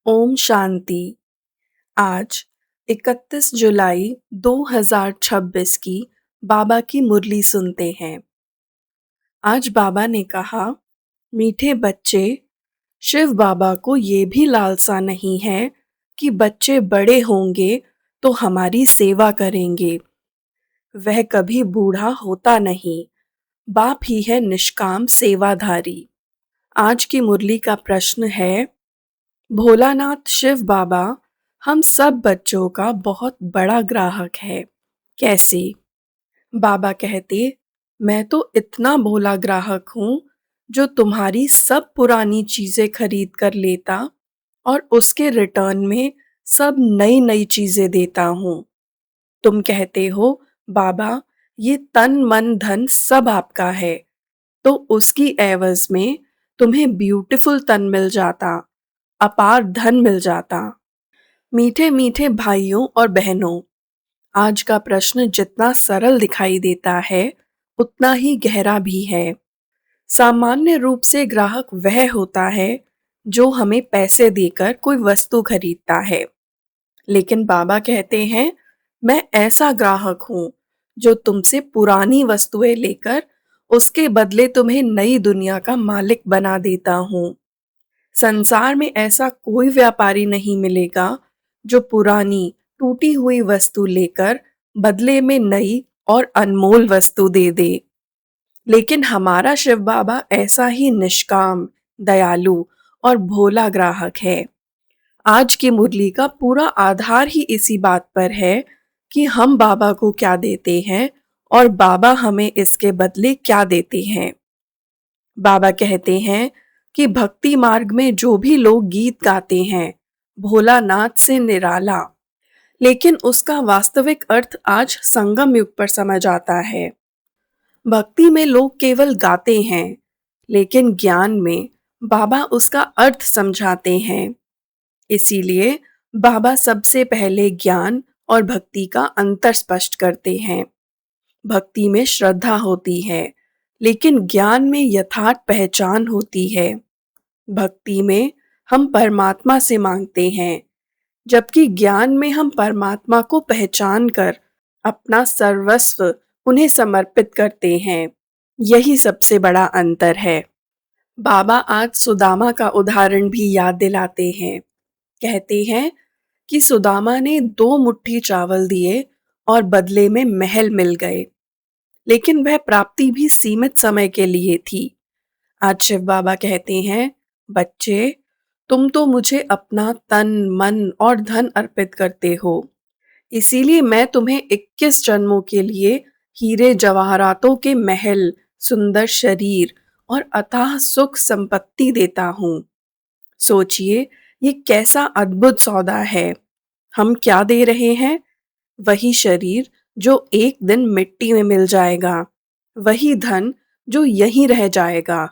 ओम शांति। आज 31 जुलाई 2026 की बाबा की मुरली सुनते हैं। आज बाबा ने कहा, मीठे बच्चे, शिव बाबा को ये भी लालसा नहीं है कि बच्चे बड़े होंगे तो हमारी सेवा करेंगे। वह कभी बूढ़ा होता नहीं, बाप ही है निष्काम सेवाधारी। आज की मुरली का प्रश्न है, भोलानाथ शिव बाबा हम सब बच्चों का बहुत बड़ा ग्राहक है। कैसे? बाबा कहते, मैं तो इतना भोला ग्राहक हूँ जो तुम्हारी सब पुरानी चीजें खरीद कर लेता और उसके रिटर्न में सब नई नई चीजें देता हूँ। तुम कहते हो, बाबा ये तन मन धन सब आपका है, तो उसकी एवज में तुम्हें ब्यूटीफुल तन मिल जाता, अपार धन मिल जाता। मीठे मीठे भाइयों और बहनों, आज का प्रश्न जितना सरल दिखाई देता है उतना ही गहरा भी है। सामान्य रूप से ग्राहक वह होता है जो हमें पैसे देकर कोई वस्तु खरीदता है, लेकिन बाबा कहते हैं, मैं ऐसा ग्राहक हूँ जो तुमसे पुरानी वस्तुएं लेकर उसके बदले तुम्हें नई दुनिया का मालिक बना देता हूँ। संसार में ऐसा कोई व्यापारी नहीं मिलेगा जो पुरानी टूटी हुई वस्तु लेकर बदले में नई और अनमोल वस्तु दे दे। लेकिन हमारा शिव बाबा ऐसा ही निष्काम, दयालु और भोला ग्राहक है। आज की मुरली का पूरा आधार ही इसी बात पर है कि हम बाबा को क्या देते हैं और बाबा हमें इसके बदले क्या देते हैं। बाबा कहते हैं कि भक्ति मार्ग में जो भी लोग गीत गाते हैं, भोलानाथ से निराला, लेकिन उसका वास्तविक अर्थ आज संगम युग पर समझ आता है। भक्ति में लोग केवल गाते हैं, लेकिन ज्ञान में बाबा उसका अर्थ समझाते हैं। इसीलिए बाबा सबसे पहले ज्ञान और भक्ति का अंतर स्पष्ट करते हैं। भक्ति में श्रद्धा होती है, लेकिन ज्ञान में यथार्थ पहचान होती है। भक्ति में हम परमात्मा से मांगते हैं, जबकि ज्ञान में हम परमात्मा को पहचान कर अपना सर्वस्व उन्हें समर्पित करते हैं। यही सबसे बड़ा अंतर है। बाबा आज सुदामा का उदाहरण भी याद दिलाते हैं। कहते हैं कि सुदामा ने 2 मुट्ठी चावल दिए और बदले में महल मिल गए, लेकिन वह प्राप्ति भी सीमित समय के लिए थी। आज शिव बाबा कहते हैं, बच्चे, तुम तो मुझे अपना तन, मन और धन अर्पित करते हो। इसीलिए मैं तुम्हें 21 जन्मों के लिए हीरे जवाहरातों के महल, सुंदर शरीर और अथाह सुख संपत्ति देता हूँ। सोचिए, ये कैसा अद्भुत सौदा है। हम क्या दे रहे हैं? वही शरीर जो एक दिन मिट्टी में मिल जाएगा, वही धन जो यहीं रह जाएगा,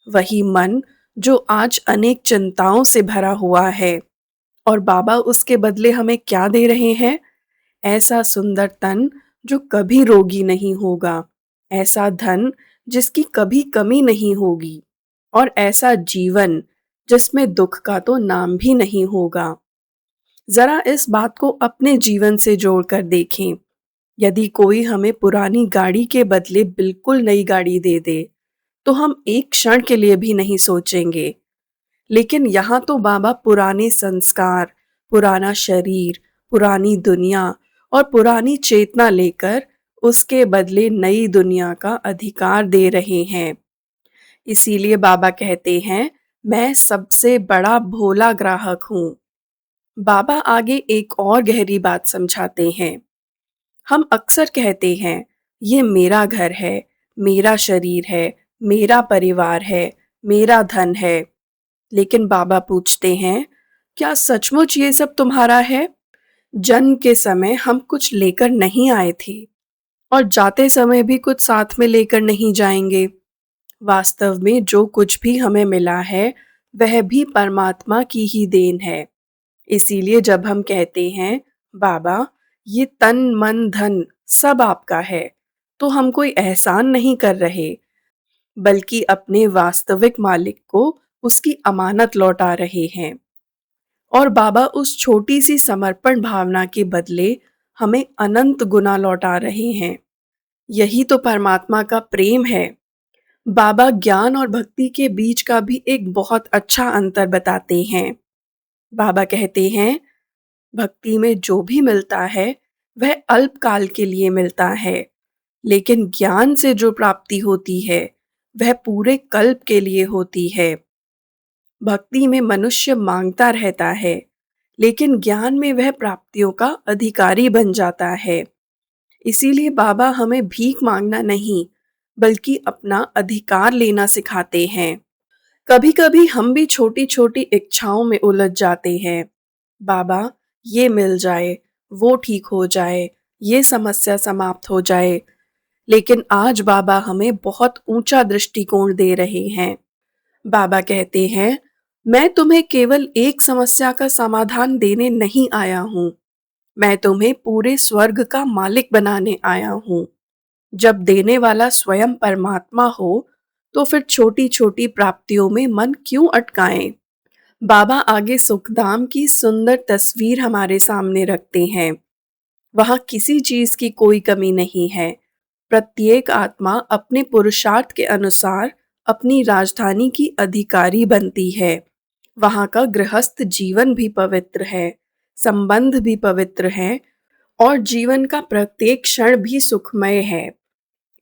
वही मन जो आज अनेक चिंताओं से भरा हुआ है। और बाबा उसके बदले हमें क्या दे रहे हैं? ऐसा सुंदर तन जो कभी रोगी नहीं होगा, ऐसा धन जिसकी कभी कमी नहीं होगी, और ऐसा जीवन जिसमें दुख का तो नाम भी नहीं होगा। जरा इस बात को अपने जीवन से जोड़कर देखें। यदि कोई हमें पुरानी गाड़ी के बदले बिल्कुल नई गाड़ी दे दे, तो हम एक क्षण के लिए भी नहीं सोचेंगे। लेकिन यहाँ तो बाबा पुराने संस्कार, पुराना शरीर, पुरानी दुनिया और पुरानी चेतना लेकर उसके बदले नई दुनिया का अधिकार दे रहे हैं। इसीलिए बाबा कहते हैं, मैं सबसे बड़ा भोला ग्राहक हूँ। बाबा आगे एक और गहरी बात समझाते हैं। हम अक्सर कहते हैं, ये मेरा घर है, मेरा शरीर है, मेरा परिवार है, मेरा धन है। लेकिन बाबा पूछते हैं, क्या सचमुच ये सब तुम्हारा है? जन्म के समय हम कुछ लेकर नहीं आए थे और जाते समय भी कुछ साथ में लेकर नहीं जाएंगे। वास्तव में जो कुछ भी हमें मिला है, वह भी परमात्मा की ही देन है। इसीलिए जब हम कहते हैं, बाबा ये तन मन धन सब आपका है, तो हम कोई एहसान नहीं कर रहे, बल्कि अपने वास्तविक मालिक को उसकी अमानत लौटा रहे हैं। और बाबा उस छोटी सी समर्पण भावना के बदले हमें अनंत गुना लौटा रहे हैं। यही तो परमात्मा का प्रेम है। बाबा ज्ञान और भक्ति के बीच का भी एक बहुत अच्छा अंतर बताते हैं। बाबा कहते हैं, भक्ति में जो भी मिलता है वह अल्पकाल के लिए मिलता है, लेकिन ज्ञान से जो प्राप्ति होती है वह पूरे कल्प के लिए होती है। भक्ति में मनुष्य मांगता रहता है, लेकिन ज्ञान में वह प्राप्तियों का अधिकारी बन जाता है। इसीलिए बाबा हमें भीख मांगना नहीं, बल्कि अपना अधिकार लेना सिखाते हैं। कभी-कभी हम भी छोटी-छोटी इच्छाओं में उलझ जाते हैं। बाबा, ये मिल जाए, वो ठीक हो जाए, ये समस्या समाप्त हो जाए। लेकिन आज बाबा हमें बहुत ऊंचा दृष्टिकोण दे रहे हैं। बाबा कहते हैं, मैं तुम्हें केवल एक समस्या का समाधान देने नहीं आया हूँ, मैं तुम्हें पूरे स्वर्ग का मालिक बनाने आया हूँ। जब देने वाला स्वयं परमात्मा हो, तो फिर छोटी-छोटी प्राप्तियों में मन क्यों अटकाएं? बाबा आगे सुखधाम की सुंदर तस्वीर हमारे सामने रखते हैं। वहाँ किसी चीज की कोई कमी नहीं है। प्रत्येक आत्मा अपने पुरुषार्थ के अनुसार अपनी राजधानी की अधिकारी बनती है। वहाँ का गृहस्थ जीवन भी पवित्र है, संबंध भी पवित्र है और जीवन का प्रत्येक क्षण भी सुखमय है।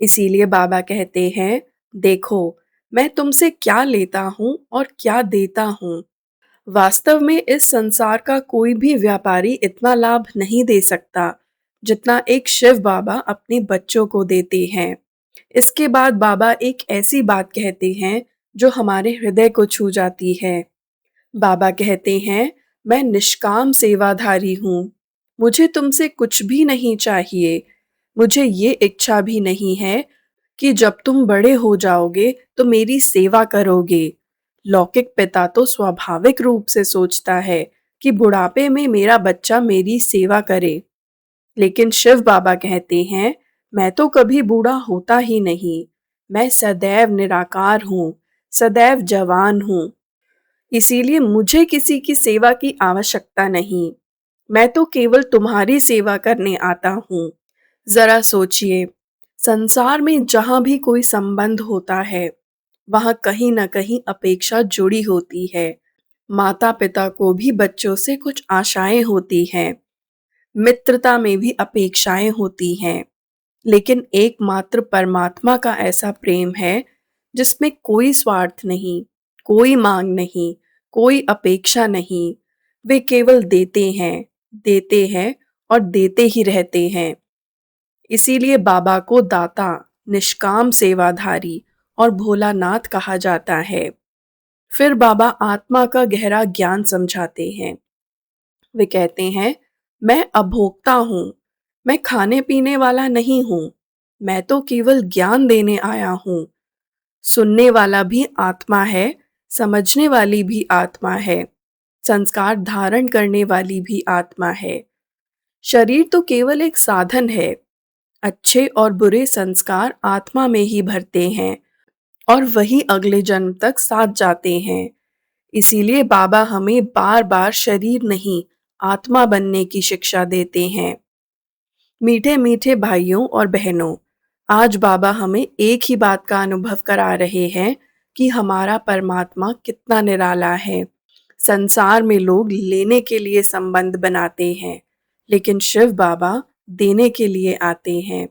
इसीलिए बाबा कहते हैं, देखो, मैं तुमसे क्या लेता हूँ और क्या देता हूँ। वास्तव में इस संसार का कोई भी व्यापारी इतना लाभ नहीं दे सकता, जितना एक शिव बाबा अपने बच्चों को देते हैं। इसके बाद बाबा एक ऐसी बात कहते हैं, जो हमारे हृदय को छू जाती है। बाबा कहते हैं, मैं निष्काम सेवाधारी हूँ। मुझे तुमसे कुछ भी नहीं चाहिए। मुझे ये इच्छा भी नहीं है कि जब तुम बड़े हो जाओगे तो मेरी सेवा करोगे। लौकिक पिता तो स्वाभाविक रूप से सोचता है कि बुढ़ापे में मेरा बच्चा मेरी सेवा करे, लेकिन शिव बाबा कहते हैं, मैं तो कभी बूढ़ा होता ही नहीं। मैं सदैव निराकार हूँ, सदैव जवान हूँ। इसीलिए मुझे किसी की सेवा की आवश्यकता नहीं। मैं तो केवल तुम्हारी सेवा करने आता हूँ। जरा सोचिए, संसार में जहाँ भी कोई संबंध होता है, वहाँ कहीं न कहीं अपेक्षा जुड़ी होती है। माता-पिता को भी बच्चों से कुछ आशाएं होती हैं। मित्रता में भी अपेक्षाएं होती हैं। लेकिन एकमात्र परमात्मा का ऐसा प्रेम है, जिसमें कोई स्वार्थ नहीं, कोई मांग नहीं, कोई अपेक्षा नहीं। वे केवल देते हैं और देते ही रहते हैं। इसीलिए बाबा को दाता, निष्काम सेवाधारी और भोलानाथ कहा जाता है। फिर बाबा आत्मा का गहरा ज्ञान समझाते हैं। वे कहते हैं, मैं अभोक्ता हूँ, मैं खाने पीने वाला नहीं हूँ, मैं तो केवल ज्ञान देने आया हूँ। सुनने वाला भी आत्मा है, समझने वाली भी आत्मा है, संस्कार धारण करने वाली भी आत्मा है। शरीर तो केवल एक साधन है। अच्छे और बुरे संस्कार आत्मा में ही भरते हैं और वही अगले जन्म तक साथ जाते हैं। इसीलिए बाबा हमें बार-बार शरीर नहीं, आत्मा बनने की शिक्षा देते हैं। मीठे-मीठे भाइयों और बहनों, आज बाबा हमें एक ही बात का अनुभव करा रहे हैं कि हमारा परमात्मा कितना निराला है। संसार में लोग लेने के लिए संबंध बनाते हैं, लेकिन शिव बाबा देने के लिए आते हैं।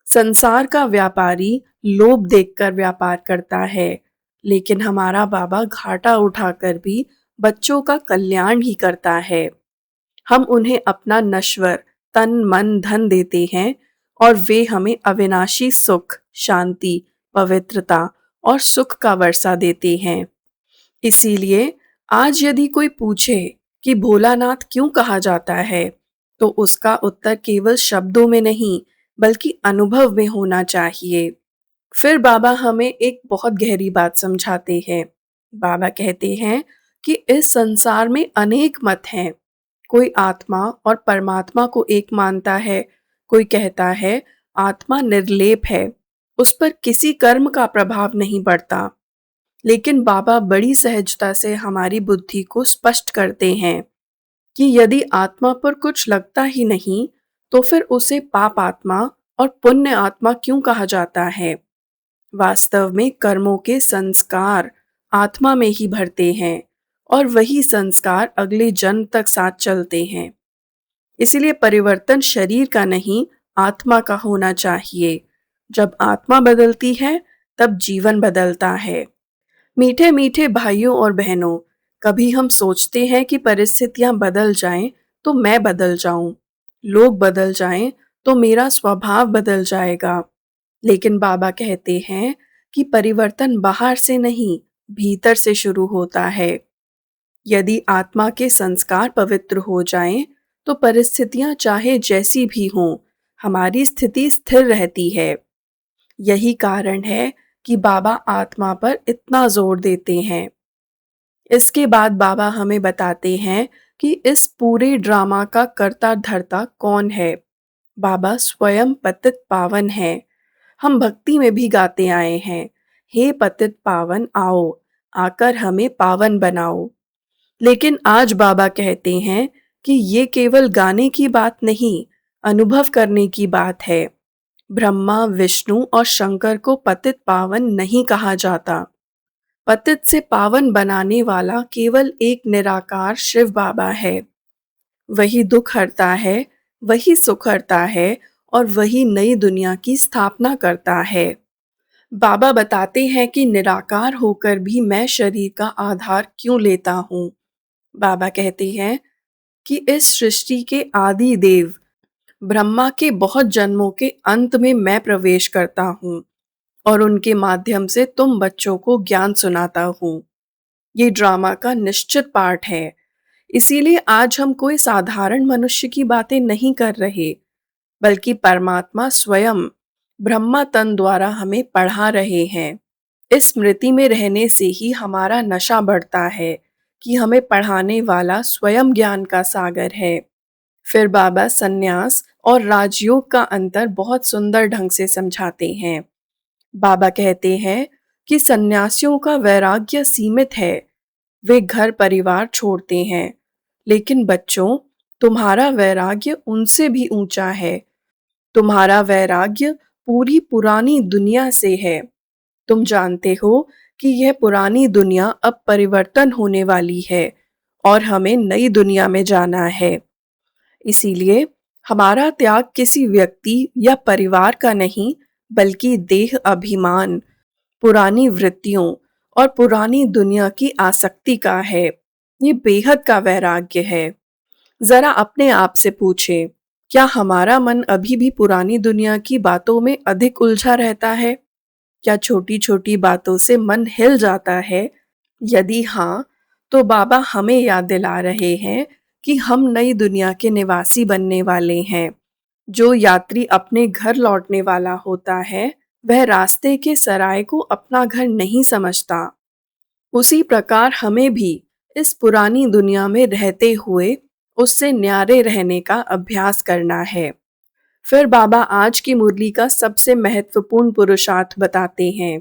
संसार का व्यापारी लोभ देखकर व्यापार करता है, लेकिन हमारा बाबा घाटा उठाकर भी बच्चों का कल्याण ही करता है। हम उन्हें अपना नश्वर तन मन धन देते हैं और वे हमें अविनाशी सुख, शांति, पवित्रता और सुख का वर्षा देते हैं। इसीलिए आज यदि कोई पूछे कि भोलानाथ क्यों कहा जाता है, तो उसका उत्तर केवल शब्दों में नहीं, बल्कि अनुभव में होना चाहिए। फिर बाबा हमें एक बहुत गहरी बात समझाते हैं। बाबा कहते हैं कि इस संसार में अनेक मत हैं। कोई आत्मा और परमात्मा को एक मानता है, कोई कहता है आत्मा निर्लेप है, उस पर किसी कर्म का प्रभाव नहीं पड़ता। लेकिन बाबा बड़ी सहजता से हमारी बुद्धि को स्पष्ट करते हैं कि यदि आत्मा पर कुछ लगता ही नहीं, तो फिर उसे पाप आत्मा और पुण्य आत्मा क्यों कहा जाता है? वास्तव में कर्मों के संस्कार आत्मा में ही भरते हैं और वही संस्कार अगले जन्म तक साथ चलते हैं। इसीलिए परिवर्तन शरीर का नहीं, आत्मा का होना चाहिए। जब आत्मा बदलती है, तब जीवन बदलता है। मीठे मीठे भाइयों और बहनों, कभी हम सोचते हैं कि परिस्थितियां बदल जाएं तो मैं बदल जाऊं, लोग बदल जाएं तो मेरा स्वभाव बदल जाएगा। लेकिन बाबा कहते हैं कि परिवर्तन बाहर से नहीं, भीतर से शुरू होता है। यदि आत्मा के संस्कार पवित्र हो जाएं, तो परिस्थितियां चाहे जैसी भी हों, हमारी स्थिति स्थिर रहती है। यही कारण है कि बाबा आत्मा पर इतना जोर देते हैं। इसके बाद बाबा हमें बताते हैं कि इस पूरे ड्रामा का कर्ता धर्ता कौन है। बाबा स्वयं पतित पावन है। हम भक्ति में भी गाते आए हैं, हे पतित पावन आओ, आकर हमें पावन बनाओ। लेकिन आज बाबा कहते हैं कि ये केवल गाने की बात नहीं, अनुभव करने की बात है। ब्रह्मा, विष्णु और शंकर को पतित पावन नहीं कहा जाता। पतित से पावन बनाने वाला केवल एक निराकार शिव बाबा है। वही दुख हरता है, वही सुख हरता है और वही नई दुनिया की स्थापना करता है। बाबा बताते हैं कि निराकार होकर भी मैं शरीर का आधार क्यों लेता हूँ। बाबा कहते हैं कि इस सृष्टि के आदि देव ब्रह्मा के बहुत जन्मों के अंत में मैं प्रवेश करता हूँ और उनके माध्यम से तुम बच्चों को ज्ञान सुनाता हूँ। ये ड्रामा का निश्चित पार्ट है। इसीलिए आज हम कोई साधारण मनुष्य की बातें नहीं कर रहे, बल्कि परमात्मा स्वयं ब्रह्मा तन द्वारा हमें पढ़ा रहे हैं। इस स्मृति में रहने से ही हमारा नशा बढ़ता है कि हमें पढ़ाने वाला स्वयं ज्ञान का सागर है। फिर बाबा सन्यास और राजयोग का अंतर बहुत सुंदर ढंग से समझाते हैं। बाबा कहते हैं कि सन्यासियों का वैराग्य सीमित है, वे घर परिवार छोड़ते हैं। लेकिन बच्चों, तुम्हारा वैराग्य उनसे भी ऊंचा है। तुम्हारा वैराग्य पूरी पुरानी दुनिया से है। तुम जानते हो कि यह पुरानी दुनिया अब परिवर्तन होने वाली है और हमें नई दुनिया में जाना है। इसीलिए हमारा त्याग किसी व्यक्ति या परिवार का नहीं, बल्कि देह अभिमान, पुरानी वृत्तियों और पुरानी दुनिया की आसक्ति का है। ये बेहद का वैराग्य है। जरा अपने आप से पूछें, क्या हमारा मन अभी भी पुरानी दुनिया की बातों में अधिक उलझा रहता है? क्या छोटी-छोटी बातों से मन हिल जाता है? यदि हाँ, तो बाबा हमें याद दिला रहे हैं कि हम नई दुनिया के निवासी बनने वाले हैं। जो यात्री अपने घर लौटने वाला होता है, वह रास्ते के सराय को अपना घर नहीं समझता। उसी प्रकार हमें भी इस पुरानी दुनिया में रहते हुए उससे न्यारे रहने का अभ्यास करना है। फिर बाबा आज की मुरली का सबसे महत्वपूर्ण पुरुषार्थ बताते हैं।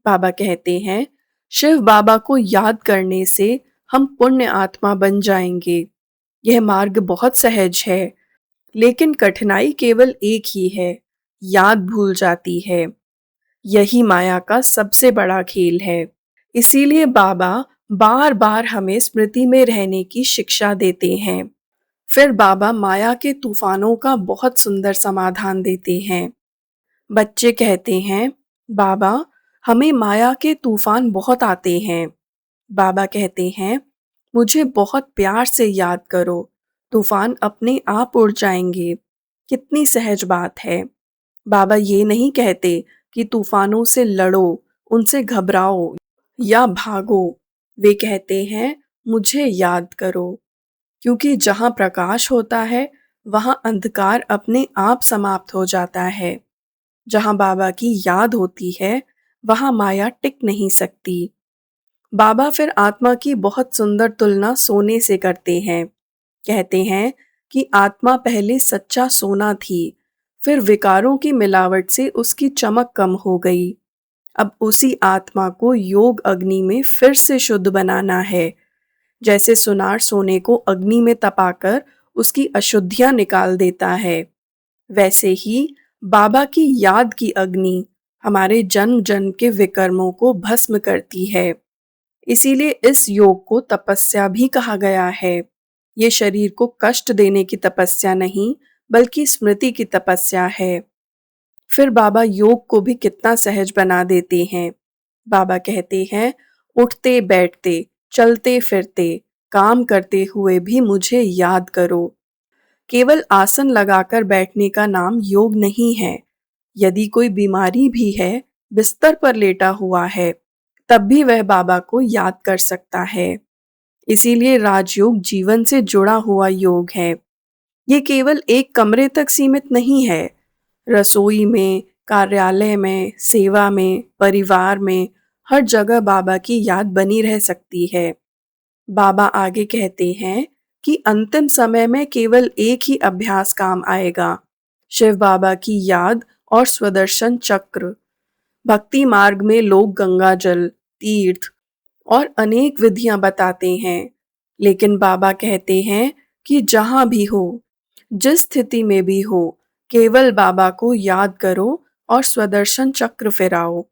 बाबा कहते हैं, शिव बाबा को याद करने से हम पुण्य आत्मा बन जाएंगे। यह मार्ग बहुत सहज है, लेकिन कठिनाई केवल एक ही है, याद भूल जाती है। यही माया का सबसे बड़ा खेल है। इसीलिए बाबा बार बार हमें स्मृति में रहने की शिक्षा देते हैं। फिर बाबा माया के तूफानों का बहुत सुंदर समाधान देते हैं। बच्चे कहते हैं, बाबा, हमें माया के तूफान बहुत आते हैं। बाबा कहते हैं, मुझे बहुत प्यार से याद करो, तूफान अपने आप उड़ जाएंगे। कितनी सहज बात है। बाबा ये नहीं कहते कि तूफानों से लड़ो, उनसे घबराओ या भागो। वे कहते हैं, मुझे याद करो, क्योंकि जहाँ प्रकाश होता है, वहाँ अंधकार अपने आप समाप्त हो जाता है। जहाँ बाबा की याद होती है, वहाँ माया टिक नहीं सकती। बाबा फिर आत्मा की बहुत सुंदर तुलना सोने से करते हैं। कहते हैं कि आत्मा पहले सच्चा सोना थी, फिर विकारों की मिलावट से उसकी चमक कम हो गई। अब उसी आत्मा को योग अग्नि में फिर से शुद्ध बनाना है। जैसे सुनार सोने को अग्नि में तपाकर उसकी अशुद्धियां निकाल देता है, वैसे ही बाबा की याद की अग्नि हमारे जन्म जन्म के विकर्मों को भस्म करती है। इसीलिए इस योग को तपस्या भी कहा गया है। ये शरीर को कष्ट देने की तपस्या नहीं, बल्कि स्मृति की तपस्या है। फिर बाबा योग को भी कितना सहज बना देते हैं। बाबा कहते हैं, उठते बैठते, चलते फिरते, काम करते हुए भी मुझे याद करो। केवल आसन लगाकर बैठने का नाम योग नहीं है। यदि कोई बीमारी भी है, बिस्तर पर लेटा हुआ है, तब भी वह बाबा को याद कर सकता है। इसीलिए राजयोग जीवन से जुड़ा हुआ योग है। ये केवल एक कमरे तक सीमित नहीं है। रसोई में, कार्यालय में, सेवा में, परिवार में, हर जगह बाबा की याद बनी रह सकती है। बाबा आगे कहते हैं कि अंतिम समय में केवल एक ही अभ्यास काम आएगा, शिव बाबा की याद और स्वदर्शन चक्र। भक्ति मार्ग में लोग गंगा जल, तीर्थ और अनेक विधियां बताते हैं, लेकिन बाबा कहते हैं कि जहां भी हो, जिस स्थिति में भी हो, केवल बाबा को याद करो और स्वदर्शन चक्र फिराओ।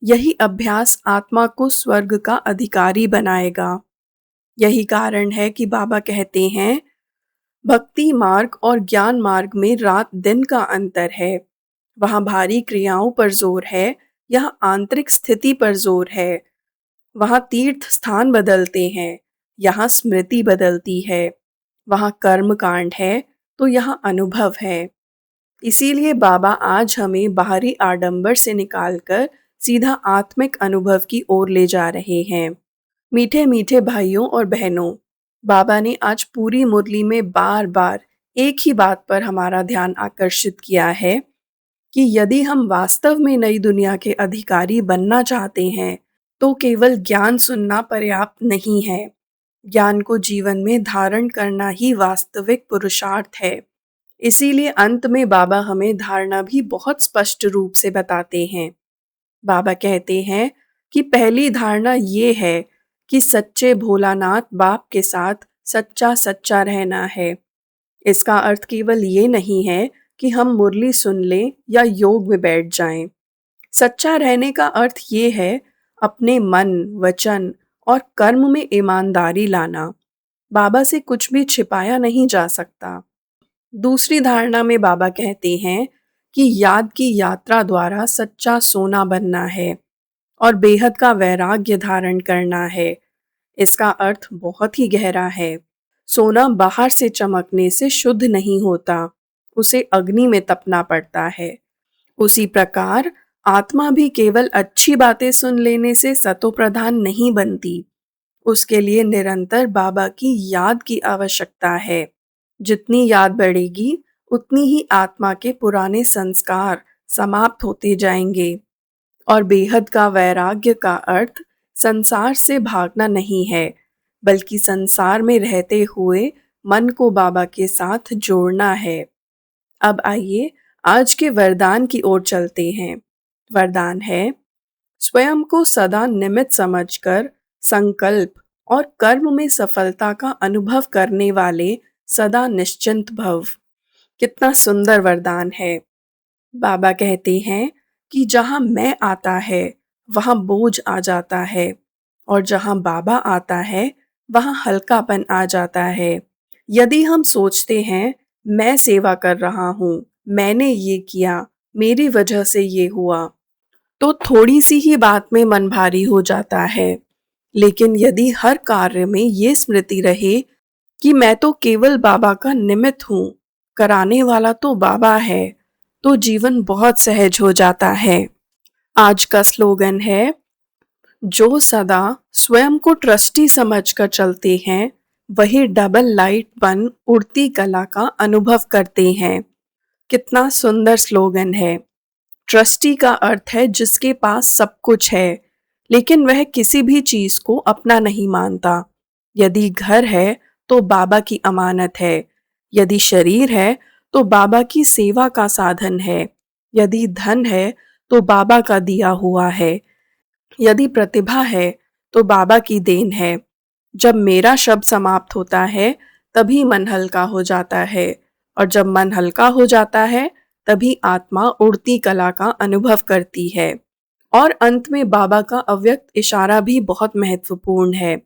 यही अभ्यास आत्मा को स्वर्ग का अधिकारी बनाएगा। यही कारण है कि बाबा कहते हैं, भक्ति मार्ग और ज्ञान मार्ग में रात दिन का अंतर है। वहां भारी क्रियाओं पर जोर है, यहाँ आंतरिक स्थिति पर जोर है। वहां तीर्थ स्थान बदलते हैं, यहाँ स्मृति बदलती है। वहां कर्म कांड है, तो यहाँ अनुभव है। इसीलिए बाबा आज हमें बाहरी आडंबर से निकालकर सीधा आत्मिक अनुभव की ओर ले जा रहे हैं। मीठे मीठे भाइयों और बहनों, बाबा ने आज पूरी मुरली में बार बार एक ही बात पर हमारा ध्यान आकर्षित किया है कि यदि हम वास्तव में नई दुनिया के अधिकारी बनना चाहते हैं, तो केवल ज्ञान सुनना पर्याप्त नहीं है। ज्ञान को जीवन में धारण करना ही वास्तविक पुरुषार्थ है। इसीलिए अंत में बाबा हमें धारणा भी बहुत स्पष्ट रूप से बताते हैं। बाबा कहते हैं कि पहली धारणा ये है कि सच्चे भोलानाथ बाप के साथ सच्चा सच्चा रहना है। इसका अर्थ केवल ये नहीं है कि हम मुरली सुन लें या योग में बैठ जाएं। सच्चा रहने का अर्थ ये है अपने मन, वचन और कर्म में ईमानदारी लाना। बाबा से कुछ भी छिपाया नहीं जा सकता। दूसरी धारणा में बाबा कहते हैं कि याद की यात्रा द्वारा सच्चा सोना बनना है और बेहद का वैराग्य धारण करना है। इसका अर्थ बहुत ही गहरा है। सोना बाहर से चमकने से शुद्ध नहीं होता, उसे अग्नि में तपना पड़ता है। उसी प्रकार आत्मा भी केवल अच्छी बातें सुन लेने से सतोप्रधान नहीं बनती। उसके लिए निरंतर बाबा की याद की आवश्यकता है। जितनी याद बढ़ेगी, उतनी ही आत्मा के पुराने संस्कार समाप्त होते जाएंगे। और बेहद का वैराग्य का अर्थ संसार से भागना नहीं है, बल्कि संसार में रहते हुए मन को बाबा के साथ जोड़ना है। अब आइए आज के वरदान की ओर चलते हैं। वरदान है, स्वयं को सदा निमित्त समझकर संकल्प और कर्म में सफलता का अनुभव करने वाले सदा निश्चिंत भव। कितना सुंदर वरदान है। बाबा कहते हैं कि जहाँ मैं आता है, वहाँ बोझ आ जाता है, और जहाँ बाबा आता है, वहाँ हल्कापन आ जाता है। यदि हम सोचते हैं, मैं सेवा कर रहा हूँ, मैंने ये किया, मेरी वजह से ये हुआ, तो थोड़ी सी ही बात में मन भारी हो जाता है। लेकिन यदि हर कार्य में ये स्मृति रहे कि मैं तो केवल बाबा का निमित्त हूँ, कराने वाला तो बाबा है, तो जीवन बहुत सहज हो जाता है। आज का स्लोगन है, जो सदा स्वयं को ट्रस्टी समझकर चलते हैं, वही डबल लाइट बन उड़ती कला का अनुभव करते हैं। कितना सुंदर स्लोगन है। ट्रस्टी का अर्थ है जिसके पास सब कुछ है, लेकिन वह किसी भी चीज को अपना नहीं मानता। यदि घर है तो बाबा की अमानत है, यदि शरीर है तो बाबा की सेवा का साधन है, यदि धन है तो बाबा का दिया हुआ है। यदि प्रतिभा है तो बाबा की देन है। जब मेरा शब्द समाप्त होता है तभी मन हल्का हो जाता है, और जब मन हल्का हो जाता है तभी आत्मा उड़ती कला का अनुभव करती है। और अंत में बाबा का अव्यक्त इशारा भी बहुत महत्वपूर्ण है।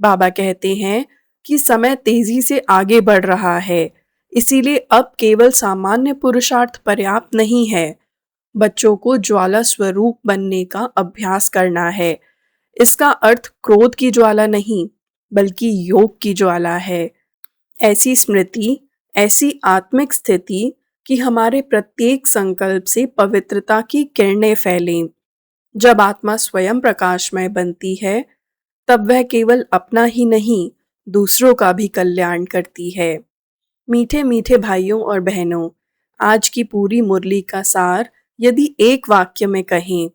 बाबा कहते हैं कि समय तेजी से आगे बढ़ रहा है, इसीलिए अब केवल सामान्य पुरुषार्थ पर्याप्त नहीं है। बच्चों को ज्वाला स्वरूप बनने का अभ्यास करना है। इसका अर्थ क्रोध की ज्वाला नहीं, बल्कि योग की ज्वाला है। ऐसी स्मृति, ऐसी आत्मिक स्थिति कि हमारे प्रत्येक संकल्प से पवित्रता की किरणें फैलें। जब आत्मा स्वयं प्रकाशमय बनती है, तब वह केवल अपना ही नहीं, दूसरों का भी कल्याण करती है। मीठे मीठे भाइयों और बहनों, आज की पूरी मुरली का सार यदि एक वाक्य में कहें,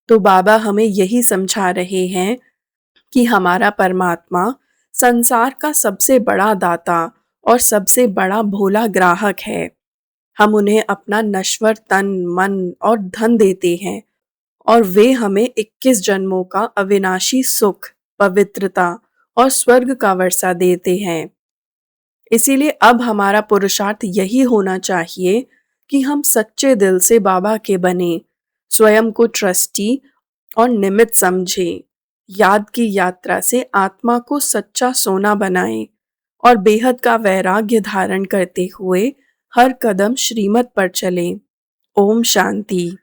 तो बाबा हमें यही समझा रहे हैं कि हमारा परमात्मा संसार का सबसे बड़ा दाता और सबसे बड़ा भोला ग्राहक है। हम उन्हें अपना नश्वर तन, मन और धन देते हैं, और वे हमें 21 जन्मों का अविनाशी सुख, पवित्रता और स्वर्ग का वर्षा देते हैं। इसीलिए अब हमारा पुरुषार्थ यही होना चाहिए कि हम सच्चे दिल से बाबा के बने, स्वयं को ट्रस्टी और निमित्त समझें, याद की यात्रा से आत्मा को सच्चा सोना बनाएं और बेहद का वैराग्य धारण करते हुए हर कदम श्रीमत पर चलें। ओम शांति।